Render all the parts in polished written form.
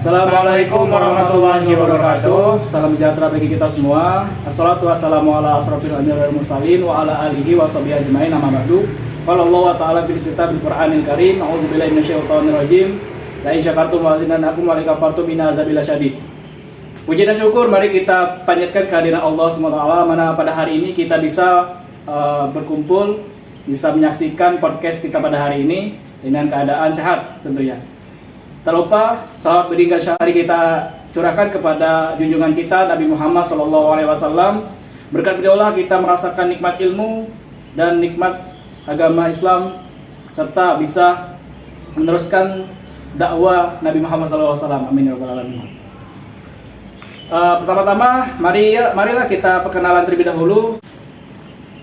Assalamualaikum warahmatullahi wabarakatuh. Salam sejahtera bagi kita semua. Assalatu wassalamu ala asrofil anbiya'i wal mursalin wa ala alihi wa sahbihi ajmain, amma ba'du. Qala Allah ta'ala fil kitabil Qur'anil Karim, a'udzubillahi minasyaitonir rajim. La in syakartum wa azidannakum wa la in kafartum inna azabi lasyadid. Puji dan syukur mari kita panjatkan kehadiran Allah SWT, mana pada hari ini kita bisa berkumpul, bisa menyaksikan podcast kita pada hari ini dengan keadaan sehat tentunya. Tak lupa salawat beringkat syahri kita curahkan kepada junjungan kita Nabi Muhammad SAW. Berkat beliaulah kita merasakan nikmat ilmu dan nikmat agama Islam, serta bisa meneruskan dakwah Nabi Muhammad SAW. Amin ya rabbal alamin. Pertama-tama marilah kita perkenalan terlebih dahulu.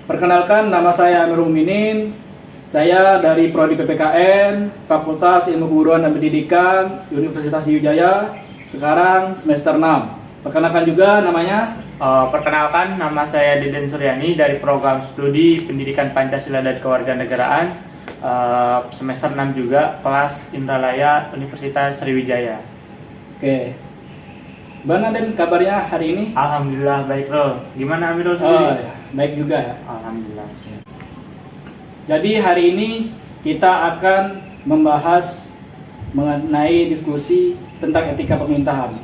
Perkenalkan, nama saya Amirul Mukminin. Saya dari Prodi PPKN, Fakultas Ilmu Keguruan dan Pendidikan, Universitas Sriwijaya, sekarang semester 6. Perkenalkan juga namanya. Perkenalkan, nama saya Deden Suryani dari Program Studi Pendidikan Pancasila dan Kewarganegaraan, semester 6 juga, kelas Indralaya, Universitas Sriwijaya. Oke. Bagaimana Den kabarnya hari ini? Alhamdulillah baik, Bro. Gimana Amirul sendiri? Ya. Baik juga ya. Alhamdulillah. Jadi hari ini kita akan membahas mengenai diskusi tentang etika pemerintahan.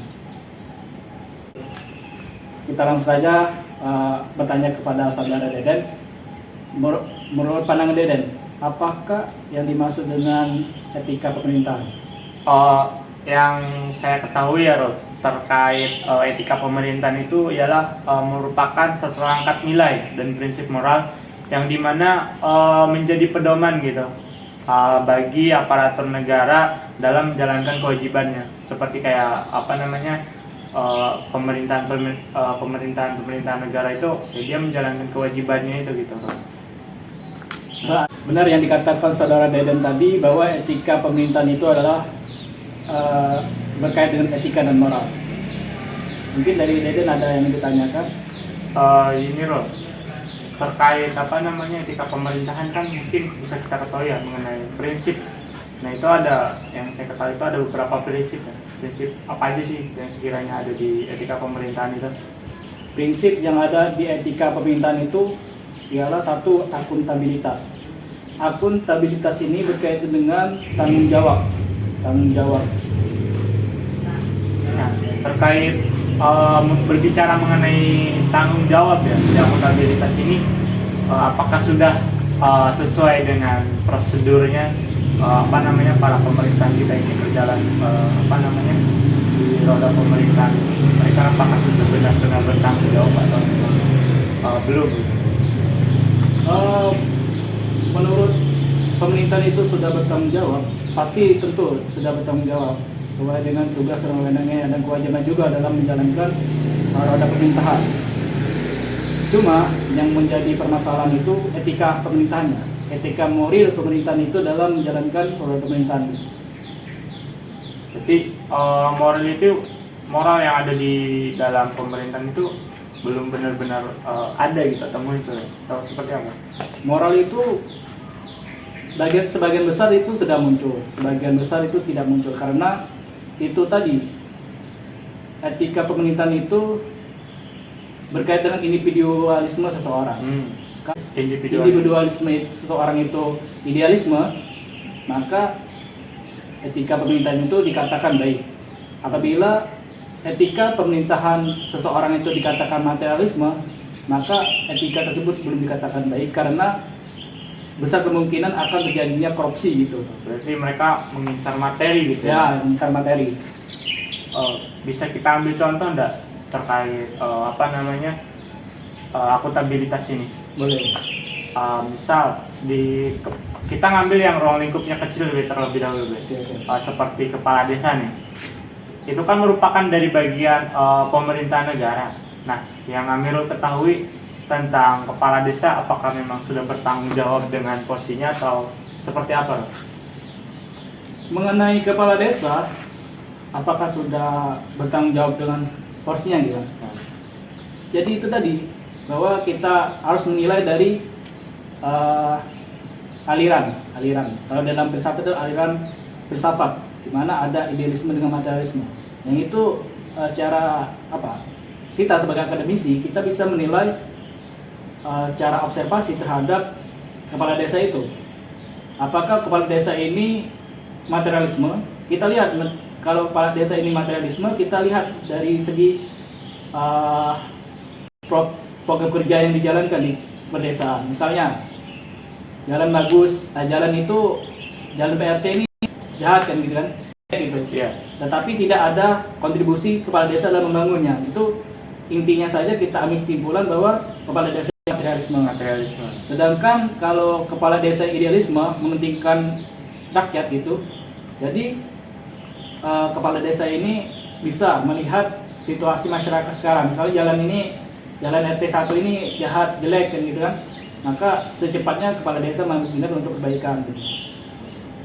Kita langsung saja bertanya kepada saudara Deden. Menurut pandangan Deden, apakah yang dimaksud dengan etika pemerintahan? Yang saya ketahui ya, Bro, terkait etika pemerintahan itu ialah merupakan satu rangkaian nilai dan prinsip moral yang dimana menjadi pedoman gitu bagi aparatur negara dalam menjalankan kewajibannya, seperti kayak pemerintahan negara itu ya dia menjalankan kewajibannya itu gitu. Benar yang dikatakan saudara Deden tadi, bahwa etika pemerintahan itu adalah berkait dengan etika dan moral. Mungkin dari Deden ada yang ditanyakan? Ini loh, terkait etika pemerintahan kan mungkin bisa kita ketahui ya mengenai prinsip. Nah itu ada yang saya ketahui itu ada beberapa prinsip ya. Prinsip apa aja sih yang sekiranya ada di etika pemerintahan itu? Prinsip yang ada di etika pemerintahan itu ialah satu, akuntabilitas. Akuntabilitas ini berkaitan dengan tanggung jawab. Nah, terkait berbicara mengenai tanggung jawab ya, di akuntabilitas ini apakah sudah sesuai dengan prosedurnya para pemerintahan kita ini berjalan di roda pemerintahan ini, mereka apakah sudah benar-benar bertanggung jawab atau belum? Menurut pemerintahan itu sudah bertanggung jawab, pasti tentu sudah bertanggung jawab sesuai dengan tugas dan wewenangnya dan kewajiban juga dalam menjalankan roda pemerintahan. Cuma yang menjadi permasalahan itu etika pemerintahannya, etika moral pemerintahan itu dalam menjalankan roda pemerintahan. Jadi moral yang ada di dalam pemerintahan itu belum benar-benar ada gitu, temu itu atau seperti apa? Moral itu sebagian besar itu sudah muncul, sebagian besar itu tidak muncul karena itu tadi, etika pemerintahan itu berkaitan dengan individualisme seseorang. Individualisme seseorang itu idealisme, maka etika pemerintahan itu dikatakan baik. Apabila etika pemerintahan seseorang itu dikatakan materialisme, maka etika tersebut belum dikatakan baik karena besar kemungkinan akan terjadinya korupsi gitu. Berarti mereka mengincar materi gitu ya? Mengincar materi. Bisa kita ambil contoh enggak terkait akuntabilitas ini? Boleh. Misal kita ngambil yang ruang lingkupnya kecil terlebih dahulu, seperti kepala desa nih. Itu kan merupakan dari bagian pemerintahan negara. Nah, yang Amirul ketahui tentang kepala desa, apakah memang sudah bertanggung jawab dengan porsinya atau seperti apa? Mengenai kepala desa, apakah sudah bertanggung jawab dengan porsinya gitu? Jadi itu tadi, bahwa kita harus menilai dari aliran. Kalau dalam filsafat itu aliran filsafat. di mana ada idealisme dengan materialisme. Yang itu secara kita sebagai akademisi kita bisa menilai cara observasi terhadap kepala desa itu. Apakah kepala desa ini materialisme? Kita lihat kalau kepala desa ini materialisme, kita lihat dari segi program kerja yang dijalankan di pedesaan. Misalnya jalan bagus, jalan PRT ini jahat kan gitu kan, gitu. Iya. Tetapi tidak ada kontribusi kepala desa dalam membangunnya. Itu intinya saja kita ambil kesimpulan bahwa kepala desa materialisme. Sedangkan kalau kepala desa idealisme mementingkan rakyat gitu, jadi kepala desa ini bisa melihat situasi masyarakat sekarang. Misalnya jalan RT 1 ini jahat, jelek kan gitu kan, maka secepatnya kepala desa mengambil untuk perbaikan gitu.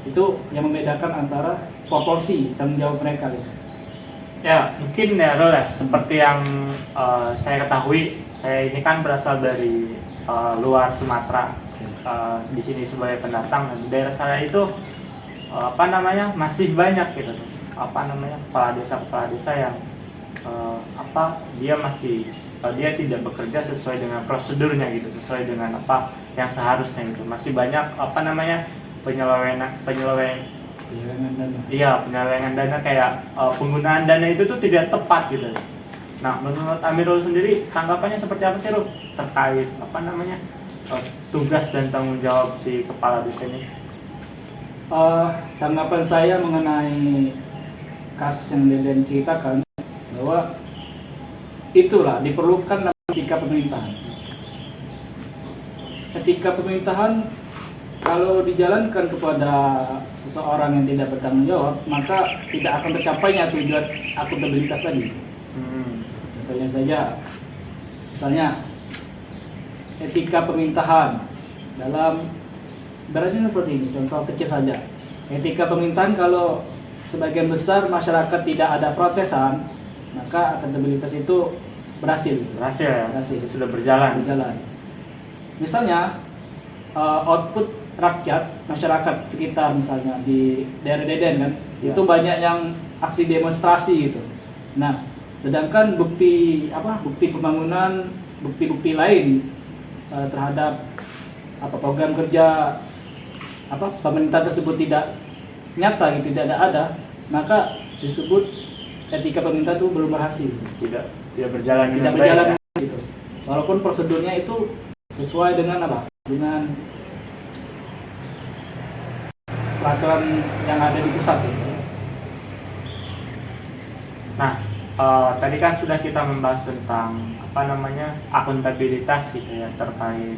Itu yang membedakan antara proporsi tanggung jawab mereka gitu. Ya, mungkin ya Rol ya, seperti yang saya ketahui, saya ini kan berasal dari luar Sumatera, di sini sebagai pendatang, dan di daerah saya itu masih banyak gitu, kepala desa yang dia tidak bekerja sesuai dengan prosedurnya gitu, sesuai dengan apa yang seharusnya gitu. Masih banyak penyelewengan dana kayak penggunaan dana itu tuh tidak tepat gitu. Nah, menurut Amirul sendiri tanggapannya seperti apa sih, Ru, terkait tugas dan tanggung jawab si kepala desa ini? Tanggapan saya mengenai kasus yang Deden ceritakan, bahwa itulah diperlukan etika pemerintahan. Etika pemerintahan kalau dijalankan kepada seseorang yang tidak bertanggung jawab, maka tidak akan tercapainya tujuan akuntabilitas tadi. Contohnya saja, misalnya etika pemerintahan dalam ibaratnya seperti ini, contoh kecil saja. Etika pemerintahan kalau sebagian besar masyarakat tidak ada protesan, maka akuntabilitas itu berhasil. Sudah berjalan. Misalnya output rakyat, masyarakat sekitar misalnya di daerah Deden kan, ya, itu banyak yang aksi demonstrasi gitu. Nah, sedangkan bukti pembangunan, bukti lain terhadap program kerja pemerintah tersebut tidak nyata gitu, tidak ada, maka disebut etika pemerintah itu belum berhasil, tidak berjalan gitu. Walaupun prosedurnya itu sesuai dengan dengan peraturan yang ada di pusat gitu. Nah, tadi kan sudah kita membahas tentang akuntabilitas gitu ya, terkait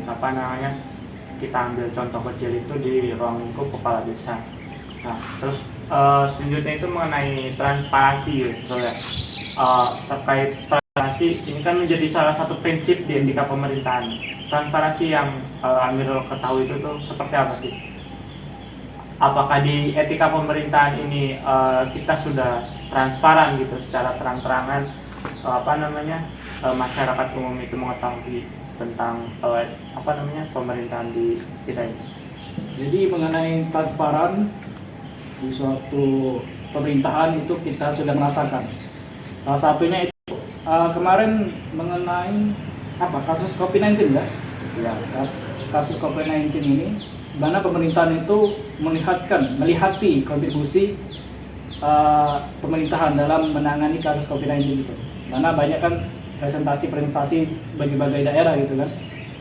kita ambil contoh kecil itu di ruang lingkup kepala desa. Nah, terus selanjutnya itu mengenai transparansi gitu ya. Terkait transparansi ini kan menjadi salah satu prinsip di etika pemerintahan. Transparansi yang Amirul ketahui itu tuh seperti apa sih? Apakah di etika pemerintahan ini kita sudah transparan gitu secara terang-terangan, masyarakat umum itu mengetahui tentang pemerintahan di kita ini? Jadi mengenai transparan di suatu pemerintahan itu kita sudah merasakan. Salah satunya itu kemarin mengenai kasus COVID-19 ya. Ya. Kasus COVID-19 ini, di mana pemerintahan itu melihati kontribusi pemerintahan dalam menangani kasus COVID-19 itu. Mana banyak kan presentasi bagi berbagai daerah gitu kan.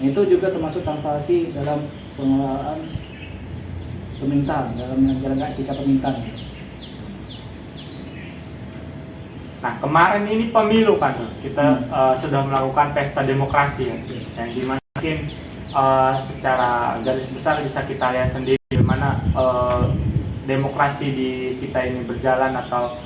Itu juga termasuk transparansi dalam pengelolaan pemerintahan, dalam menjalankan etika pemerintahan. Nah, kemarin ini pemilu kan, kita sudah melakukan pesta demokrasi ya, yang dimana mungkin secara garis besar bisa kita lihat sendiri bagaimana demokrasi di kita ini berjalan, atau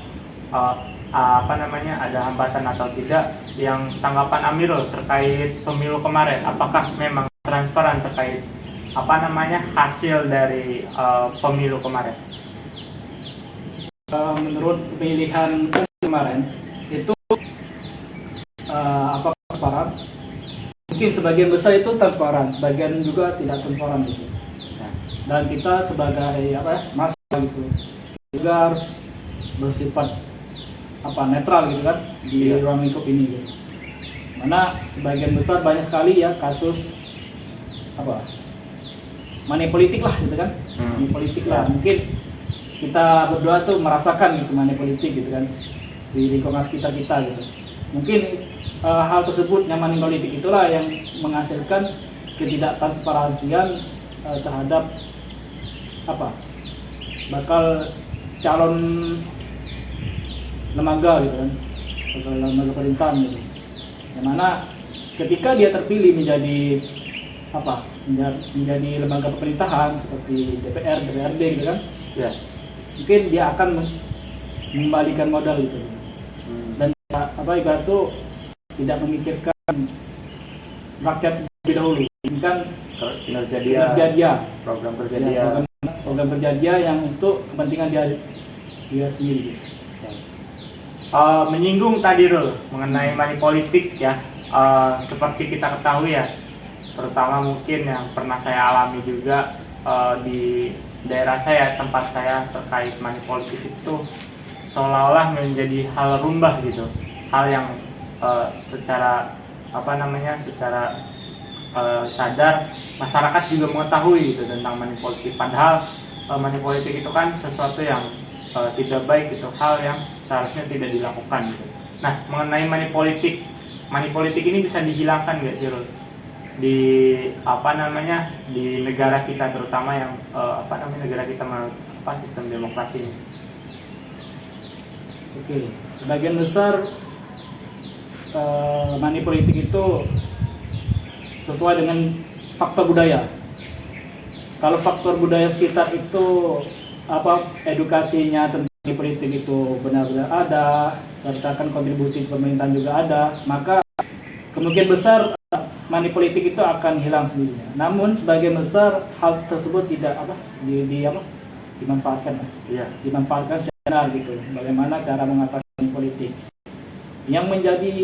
ada hambatan atau tidak. Yang tanggapan Amirul terkait pemilu kemarin, apakah memang transparan terkait hasil dari pemilu kemarin? Menurut pemilihan kemarin itu transparan? Mungkin sebagian besar itu transparan, sebagian juga tidak transparan gitu. Dan kita sebagai mahasiswa gitu juga harus bersifat netral gitu kan di Iya. ruang lingkup ini gitu. Mana sebagian besar banyak sekali ya kasus money politik lah gitu kan. Money politik lah, mungkin kita berdua tuh merasakan gitu money politik gitu kan di lingkungan sekitar kita gitu. Mungkin hal tersebut yang money politik itulah yang menghasilkan ketidaktransparansian terhadap bakal calon lembaga gitu kan, bakal lembaga pemerintahan gitu. Yang mana ketika dia terpilih menjadi menjadi lembaga pemerintahan seperti DPR, DPRD gitu kan, Ya. mungkin dia akan mengembalikan modal gitu. Dan ibarat tuh tidak memikirkan rakyat lebih dahulu, ini kan Kinerja dia, program kerja ya, dia. program kerja dia yang untuk kepentingan dia sendiri gitu. Menyinggung tadi Rul mengenai money politik ya, seperti kita ketahui ya, terutama mungkin yang pernah saya alami juga di daerah saya, tempat saya, terkait money politik itu seolah-olah menjadi hal rumbah gitu, hal yang secara secara sadar masyarakat juga mengetahui gitu tentang money politik, padahal money politik itu kan sesuatu yang tidak baik gitu, hal yang seharusnya tidak dilakukan gitu. Nah, mengenai money politik ini bisa dihilangkan nggak sih Rul? Di di negara kita, terutama yang negara kita menurut sistem demokrasi ini. Oke, sebagian besar money politik itu sesuai dengan faktor budaya. Kalau faktor budaya sekitar itu edukasinya tentang politik itu benar-benar ada, sertakan kontribusi pemerintahan juga ada, maka kemungkinan besar money politik itu akan hilang sendirinya. Namun sebagian besar hal tersebut tidak dimanfaatkan. Iya. Dimanfaatkan secara gitu. Bagaimana cara mengatasi money politik? Yang menjadi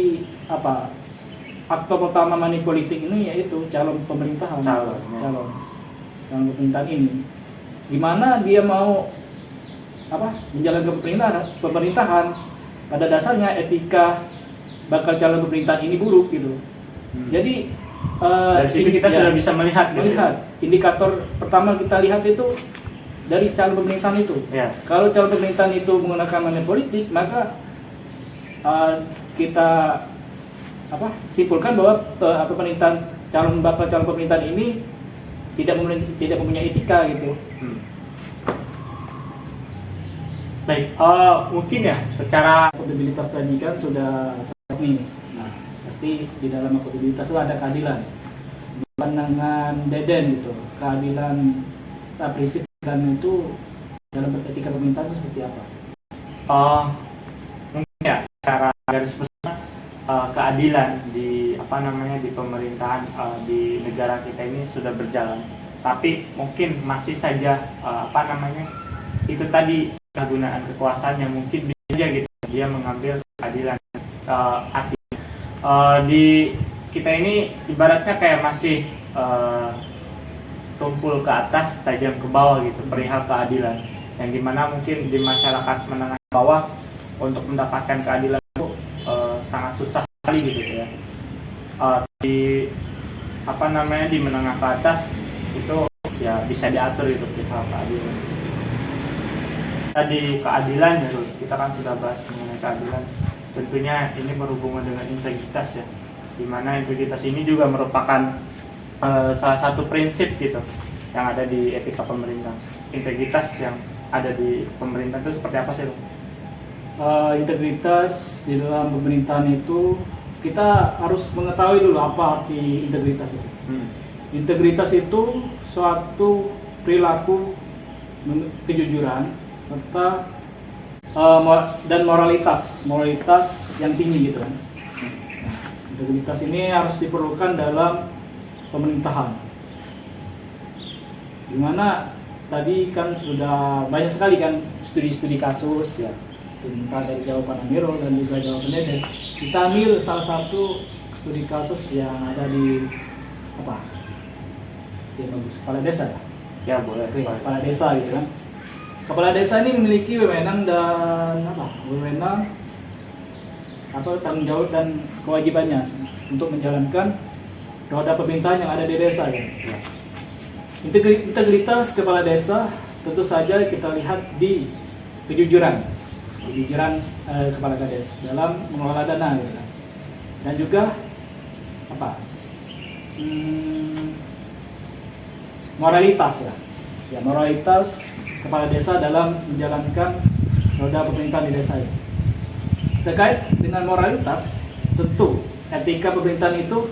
aktor pertama money politik ini yaitu calon pemerintahan. Calon pemerintahan ini. Gimana dia mau menjalankan pemerintahan, pada dasarnya etika bakal calon pemerintahan ini buruk gitu. Jadi dari situ kita sudah bisa melihat indikator pertama kita lihat itu dari calon pemerintahan itu. Ya. Kalau calon pemerintahan itu menggunakan money politik, maka kita simpulkan bahwa calon pemerintahan ini tidak mempunyai etika gitu. Baik, mungkin ya secara Akuntabilitas tadi kan sudah nih. Nah, pasti di dalam akuntabilitas itu ada keadilan. Di pandangan Deden gitu, keadilan prinsip dan itu dalam etika pemerintahan itu seperti apa? Mungkin ya secara garis besar keadilan di di pemerintahan di negara kita ini sudah berjalan, tapi mungkin masih saja itu tadi kegunaan kekuasaannya mungkin bisa gitu dia mengambil keadilan di kita ini ibaratnya kayak masih tumpul ke atas tajam ke bawah gitu perihal keadilan, yang dimana mungkin di masyarakat menengah ke bawah untuk mendapatkan keadilan itu sangat susah sekali gitu ya. Di di menengah ke atas itu ya bisa diatur itu perihal keadilan. Tadi keadilan ya, kita kan sudah bahas mengenai keadilan. Tentunya ini berhubungan dengan integritas ya, dimana integritas ini juga merupakan salah satu prinsip gitu yang ada di etika pemerintah. Integritas yang ada di pemerintah itu seperti apa sih, Integritas di dalam pemerintahan itu kita harus mengetahui dulu apa arti integritas itu. Integritas itu suatu perilaku kejujuran serta dan moralitas yang tinggi gitu kan. Nah, integritas ini harus diperlukan dalam pemerintahan. Dimana tadi kan sudah banyak sekali kan studi-studi kasus ya, tentang dari jawaban Amirul dan juga jawaban Deden. Kita ambil salah satu studi kasus yang ada di kepala desa ya. Ya boleh. Kepala desa gitu kan. Kepala desa ini memiliki wewenang dan tanggung jawab dan kewajibannya untuk menjalankan roda pemerintahan yang ada di desa ya. Integritas kepala desa tentu saja kita lihat di kejujuran kepala kades dalam mengelola dana gitu kan. Dan juga moralitas ya moralitas kepala desa dalam menjalankan roda pemerintahan di desa. Terkait dengan moralitas, tentu etika pemerintahan itu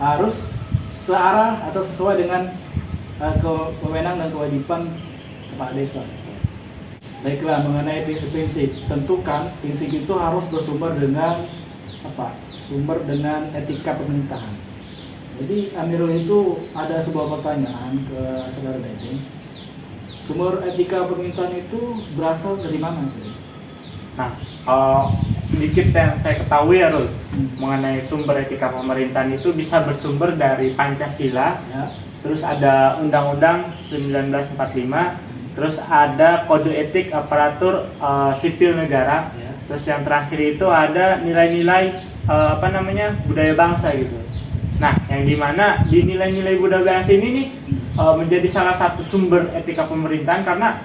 harus searah atau sesuai dengan kewenangan dan kewajiban kepala desa. Baiklah, mengenai prinsip-prinsip, tentukan prinsip itu harus bersumber dengan sumber dengan etika pemerintahan. Jadi Amirul itu ada sebuah pertanyaan ke saudara Dede. Sumber etika pemerintahan itu berasal dari mana? Nah, sedikit yang saya ketahui ya Rul, mengenai sumber etika pemerintahan itu bisa bersumber dari Pancasila, ya. Terus ada Undang-Undang 1945, terus ada Kode Etik Aparatur Sipil Negara, Ya. Terus yang terakhir itu ada nilai-nilai budaya bangsa gitu. Nah, yang dimana di nilai-nilai budaya bangsa ini nih menjadi salah satu sumber etika pemerintahan karena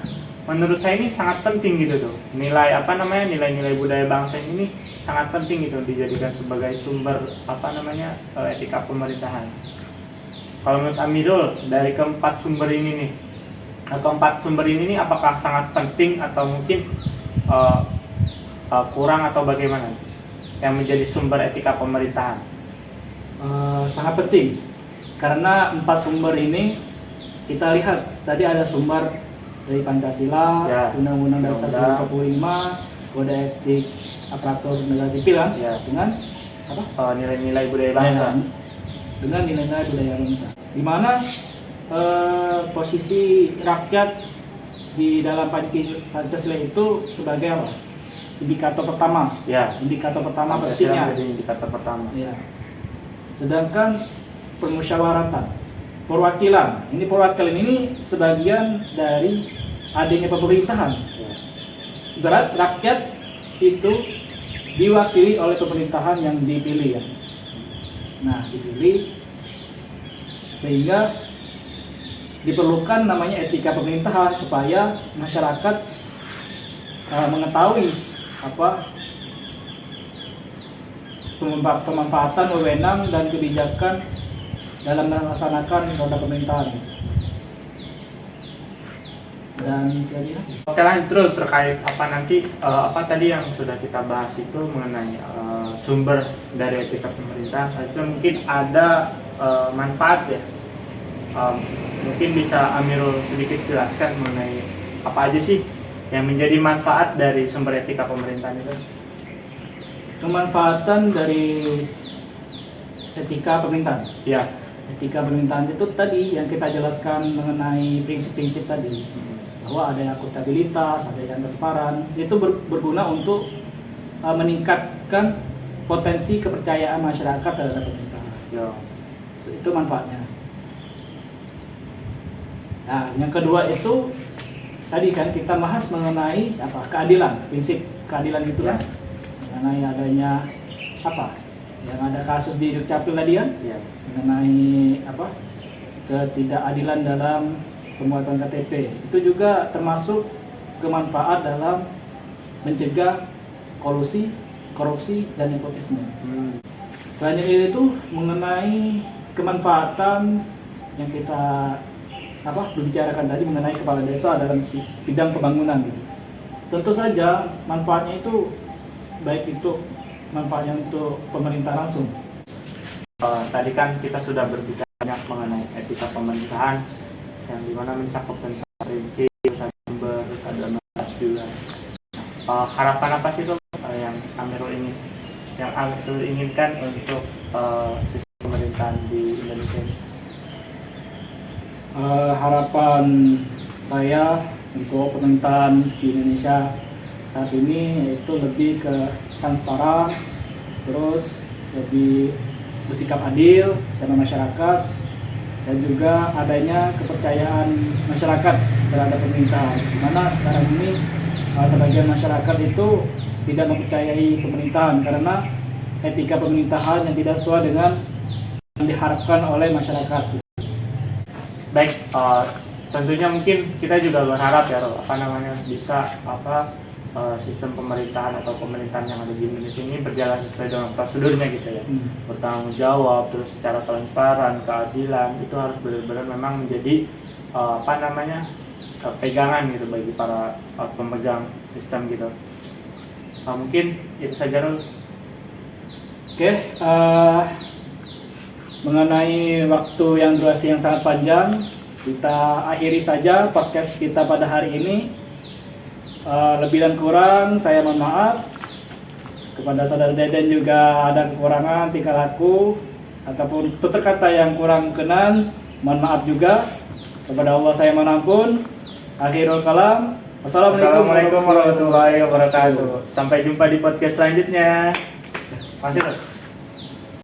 menurut saya ini sangat penting gitu tuh. Nilai-nilai budaya bangsa ini sangat penting gitu dijadikan sebagai sumber etika pemerintahan. Kalau menurut Amirul dari keempat sumber ini nih apakah sangat penting atau mungkin kurang atau bagaimana yang menjadi sumber etika pemerintahan? Sangat penting karena 4 sumber ini kita lihat tadi ada sumber dari Pancasila, ya, Undang-Undang Dasar 45, Kode Etik Aparatur Negara Sipil kan, ya. Dengan nilai-nilai budaya bangsa. Dengan nilai-nilai budaya bangsa. Di mana posisi rakyat di dalam Pancasila itu sebagai indikator pertama. Ya. Indikator pertama Pancasila pentingnya. menjadi indikator pertama. Ya. Sedangkan permusyawaratan, perwakilan ini sebagian dari adanya pemerintahan. Berat rakyat itu diwakili oleh pemerintahan yang dipilih ya. Nah, dipilih sehingga diperlukan namanya etika pemerintahan supaya masyarakat mengetahui pemanfaatan wewenang dan kebijakan dalam melaksanakan roda pemerintahan. Dan selanjutnya Oke, lanjut terkait tadi yang sudah kita bahas itu mengenai sumber dari etika pemerintahan. Itu mungkin ada manfaat ya. Mungkin bisa Amirul sedikit jelaskan mengenai apa aja sih yang menjadi manfaat dari sumber etika pemerintahan itu? Kemanfaatan dari etika pemerintahan. Ya. Etika pemerintahan itu tadi yang kita jelaskan mengenai prinsip-prinsip tadi, bahwa ada akuntabilitas, ada transparan, itu berguna untuk meningkatkan potensi kepercayaan masyarakat terhadap pemerintahan. Ya. Itu manfaatnya. Nah, yang kedua itu tadi kan kita bahas mengenai keadilan, prinsip keadilan gitu kan, mengenai adanya yang ada kasus di Dukcapil tadi kan, mengenai ketidakadilan dalam pembuatan KTP. Itu juga termasuk kemanfaat dalam mencegah kolusi, korupsi, dan nepotisme. Selanjutnya itu mengenai kemanfaatan yang kita berbicarakan tadi mengenai kepala desa dalam bidang pembangunan gitu. Tentu saja manfaatnya itu baik itu manfaatnya untuk pemerintah langsung. Tadi kan kita sudah berbicara banyak mengenai etika pemerintahan yang dimana mencakup tentang prinsip, sumber, ada manfaat juga. Harapan apa sih tuh yang Amirul inginkan untuk sistem pemerintahan di Indonesia? Harapan saya untuk pemerintahan di Indonesia saat ini itu lebih ke transparan, terus lebih bersikap adil sama masyarakat, dan juga adanya kepercayaan masyarakat terhadap pemerintahan. Di mana sekarang ini sebagian masyarakat itu tidak mempercayai pemerintahan karena etika pemerintahan yang tidak sesuai dengan yang diharapkan oleh masyarakat. Baik, tentunya mungkin kita juga berharap ya bisa sistem pemerintahan atau pemerintahan yang ada di Indonesia ini berjalan sesuai dengan prosedurnya gitu ya. Bertanggung jawab, terus secara transparan, keadilan itu harus benar-benar memang menjadi pegangan gitu bagi para pemegang sistem gitu. Mungkin itu saja Rul. Oke, mengenai waktu yang durasi yang sangat panjang, kita akhiri saja podcast kita pada hari ini. Lebih dan kurang saya mohon maaf. Kepada saudara Deden juga ada kekurangan tingkah laku ataupun tutur kata yang kurang berkenan, mohon maaf juga. Kepada Allah saya mohon ampun. Akhirul kalam. Assalamualaikum warahmatullahi wabarakatuh. Sampai jumpa di podcast selanjutnya. Masih.